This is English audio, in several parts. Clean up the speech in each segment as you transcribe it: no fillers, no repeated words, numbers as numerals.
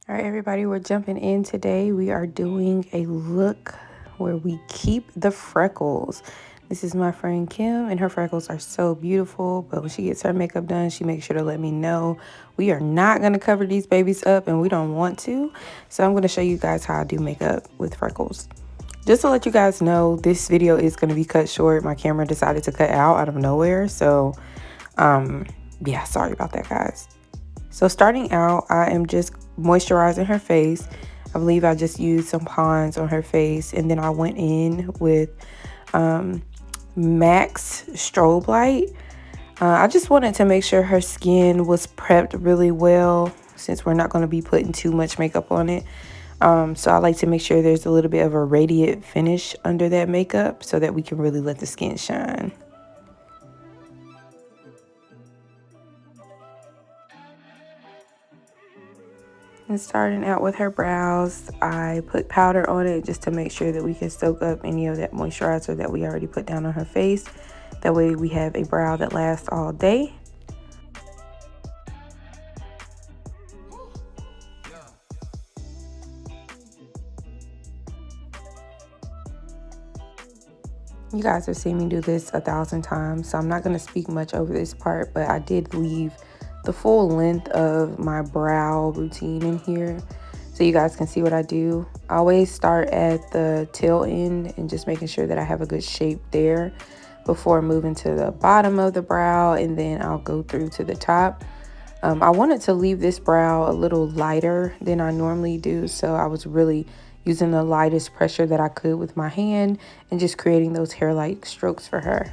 All right, everybody, we're jumping in today. We are doing a look where we keep the freckles. This is my friend Kim, and her freckles are so beautiful. But when she gets her makeup done, she makes sure to let me know. We are not going to cover these babies up, and we don't want to. So I'm going to show you guys how I do makeup with freckles. Just to let you guys know, this video is going to be cut short. My camera decided to cut out of nowhere. So, yeah, sorry about that, guys. So starting out, I am just moisturizing her face. I believe I just used some Pond's on her face, and then I went in with Max Strobe Light. I just wanted to make sure her skin was prepped really well since we're not going to be putting too much makeup on it. So I like to make sure there's a little bit of a radiant finish under that makeup so that we can really let the skin shine. And starting out with her brows, I put powder on it just to make sure that we can soak up any of that moisturizer that we already put down on her face. That way we have a brow that lasts all day. You guys have seen me do this 1,000 times, so I'm not going to speak much over this part, but I did leave the full length of my brow routine in here so you guys can see what I do. I always start at the tail end and just making sure that I have a good shape there before moving to the bottom of the brow, and then I'll go through to the top. I wanted to leave this brow a little lighter than I normally do, so I was really using the lightest pressure that I could with my hand and just creating those hair-like strokes for her.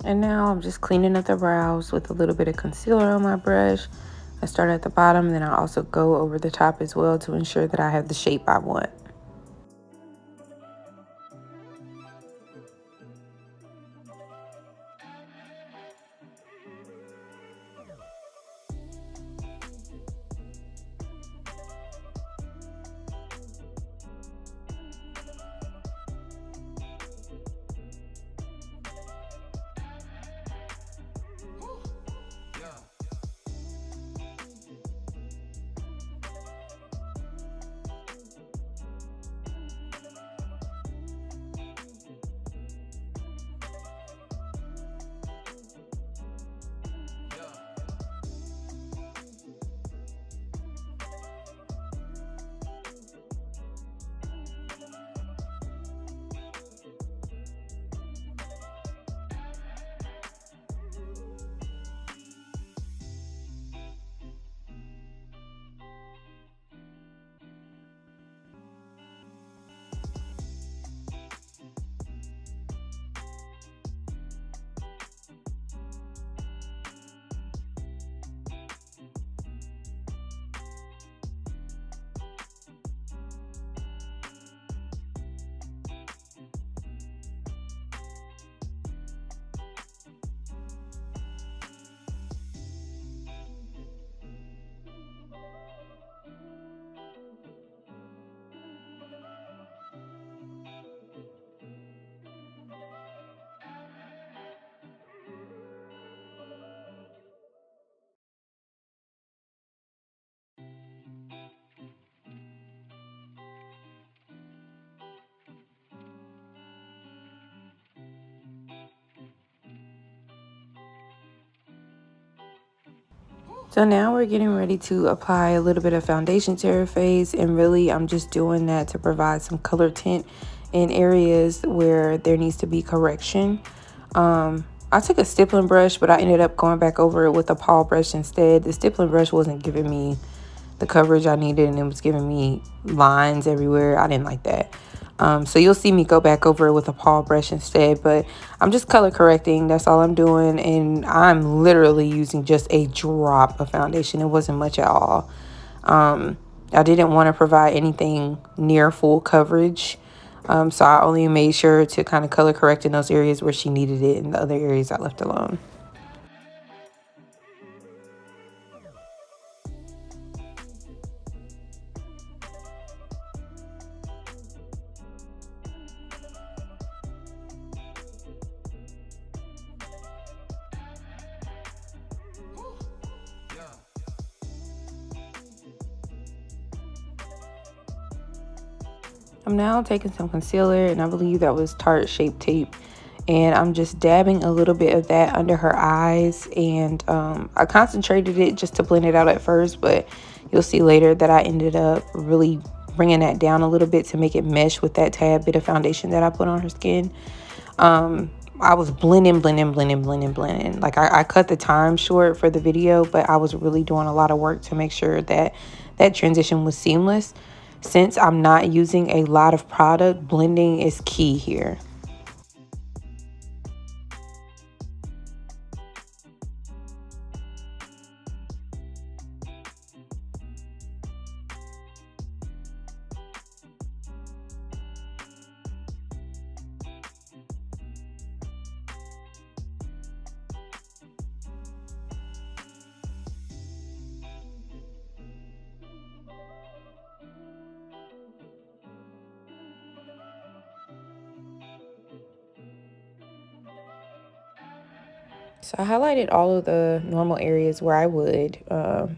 And now I'm just cleaning up the brows with a little bit of concealer on my brush. I start at the bottom, and then I also go over the top as well to ensure that I have the shape I want. So now we're getting ready to apply a little bit of foundation to her face, and really I'm just doing that to provide some color tint in areas where there needs to be correction. I took a stippling brush, but I ended up going back over it with a paw brush instead. The stippling brush wasn't giving me the coverage I needed, and it was giving me lines everywhere. I didn't like that. So you'll see me go back over it with a paw brush instead, but I'm just color correcting. That's all I'm doing, and I'm literally using just a drop of foundation. It wasn't much at all. I didn't want to provide anything near full coverage, so I only made sure to kind of color correct in those areas where she needed it, and the other areas I left alone. I'm now taking some concealer, and I believe that was Tarte Shape Tape, and I'm just dabbing a little bit of that under her eyes, and I concentrated it just to blend it out at first, but you'll see later that I ended up really bringing that down a little bit to make it mesh with that tad bit of foundation that I put on her skin. I was blending. Like I cut the time short for the video, but I was really doing a lot of work to make sure that that transition was seamless. Since I'm not using a lot of product, blending is key here. So I highlighted all of the normal areas where I would,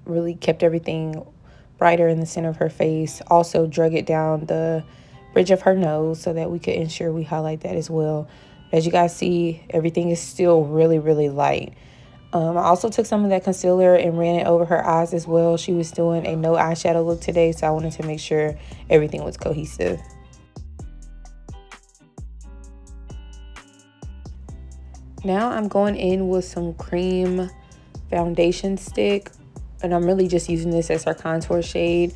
really kept everything brighter in the center of her face. Also drug it down the bridge of her nose so that we could ensure we highlight that as well. As you guys see, everything is still really light. I also took some of that concealer and ran it over her eyes as well. She was doing a no eyeshadow look today, so I wanted to make sure everything was cohesive. Now I'm going in with some cream foundation stick, and I'm really just using this as her contour shade.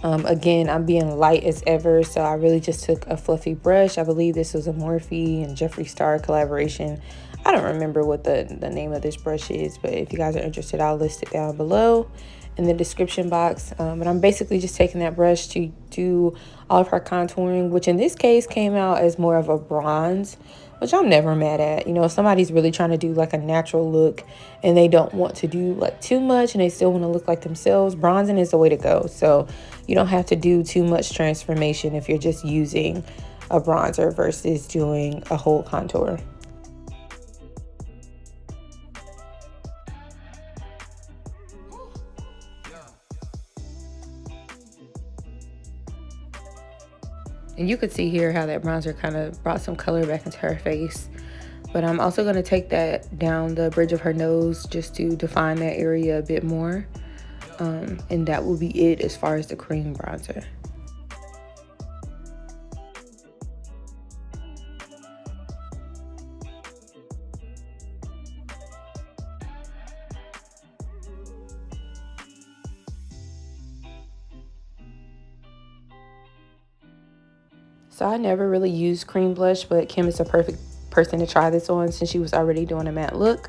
Again, I'm being light as ever, so I really just took a fluffy brush. I believe this was a Morphe and Jeffree Star collaboration. I don't remember what the name of this brush is, but if you guys are interested, I'll list it down below in the description box. But I'm basically just taking that brush to do all of her contouring, which in this case came out as more of a bronze, which I'm never mad at. You know, if somebody's really trying to do like a natural look and they don't want to do like too much and they still want to look like themselves, bronzing is the way to go. So you don't have to do too much transformation if you're just using a bronzer versus doing a whole contour. And you could see here how that bronzer kind of brought some color back into her face. But I'm also going to take that down the bridge of her nose just to define that area a bit more. And that will be it as far as the cream bronzer. So I never really used cream blush, but Kim is a perfect person to try this on since she was already doing a matte look.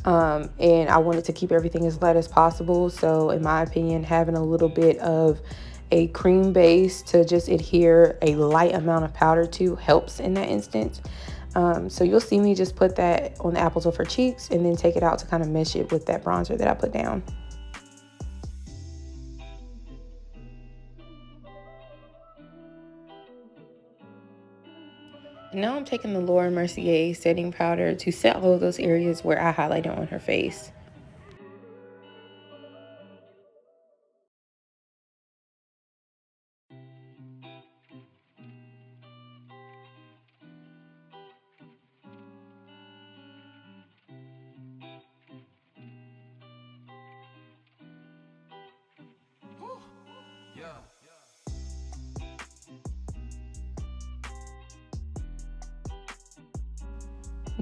And I wanted to keep everything as light as possible. So in my opinion, having a little bit of a cream base to just adhere a light amount of powder to helps in that instance. So you'll see me just put that on the apples of her cheeks and then take it out to kind of mesh it with that bronzer that I put down. Now I'm taking the Laura Mercier setting powder to set all of those areas where I highlighted on her face.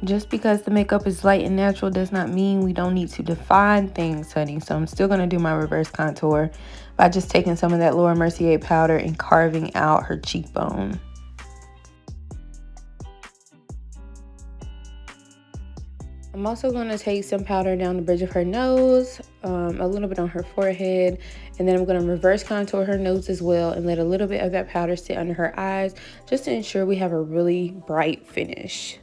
Just because the makeup is light and natural does not mean we don't need to define things, honey. So I'm still going to do my reverse contour by just taking some of that Laura Mercier powder and carving out her cheekbone. I'm also going to take some powder down the bridge of her nose, a little bit on her forehead, and then I'm going to reverse contour her nose as well and let a little bit of that powder sit under her eyes just to ensure we have a really bright finish.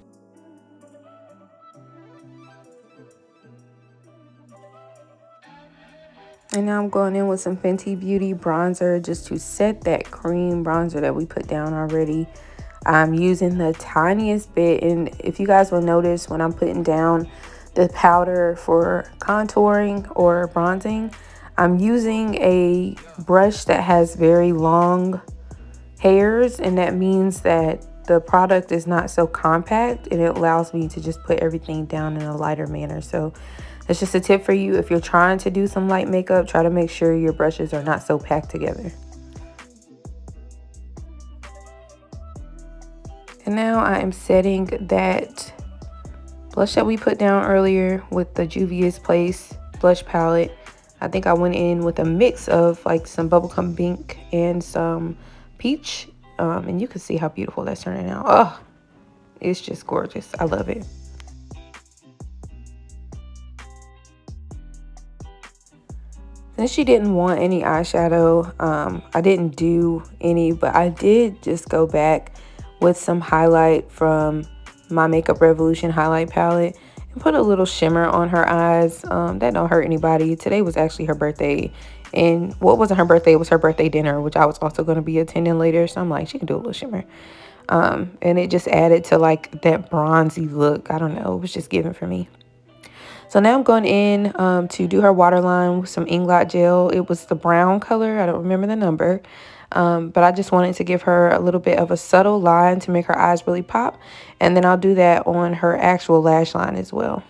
And now I'm going in with some Fenty Beauty bronzer just to set that cream bronzer that we put down already. I'm using the tiniest bit, and if you guys will notice when I'm putting down the powder for contouring or bronzing, I'm using a brush that has very long hairs, and that means that the product is not so compact and it allows me to just put everything down in a lighter manner. So that's just a tip for you. If you're trying to do some light makeup, try to make sure your brushes are not so packed together. And now I am setting that blush that we put down earlier with the Juvia's Place blush palette. I think I went in with a mix of like some bubblegum pink and some peach. And you can see how beautiful that's turning out. Oh, it's just gorgeous. I love it. Since she didn't want any eyeshadow, I didn't do any, but I did just go back with some highlight from my Makeup Revolution highlight palette and put a little shimmer on her eyes. That don't hurt anybody. Today was actually her birthday, and what wasn't her birthday, it was her birthday dinner, which I was also going to be attending later. So I'm like, she can do a little shimmer. And it just added to like that bronzy look. I don't know, it was just given for me. So now I'm going in to do her waterline with some Inglot gel. It was the brown color. I don't remember the number. But I just wanted to give her a little bit of a subtle line to make her eyes really pop. And then I'll do that on her actual lash line as well.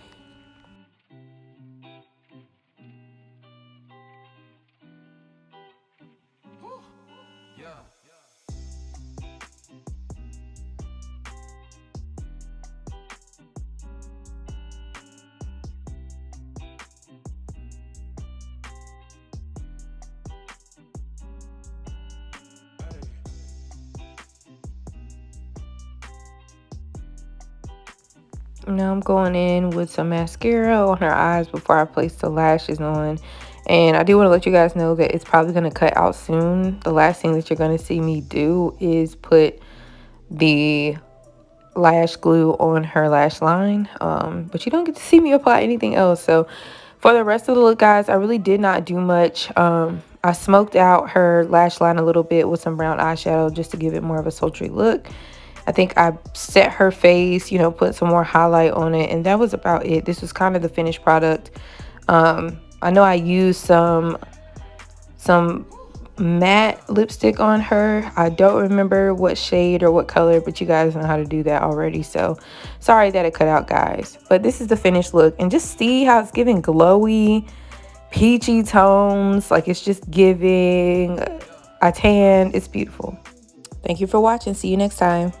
Now I'm going in with some mascara on her eyes before I place the lashes on. And I do want to let you guys know that it's probably going to cut out soon. The last thing that you're going to see me do is put the lash glue on her lash line. But you don't get to see me apply anything else. So for the rest of the look, guys, I really did not do much. I smoked out her lash line a little bit with some brown eyeshadow just to give it more of a sultry look. I think I set her face, you know, put some more highlight on it, and that was about it. This was kind of the finished product. I know I used some matte lipstick on her. I don't remember what shade or what color, but you guys know how to do that already. So sorry that it cut out, guys. But this is the finished look, and just see how it's giving glowy, peachy tones. Like it's just giving a tan. It's beautiful. Thank you for watching. See you next time.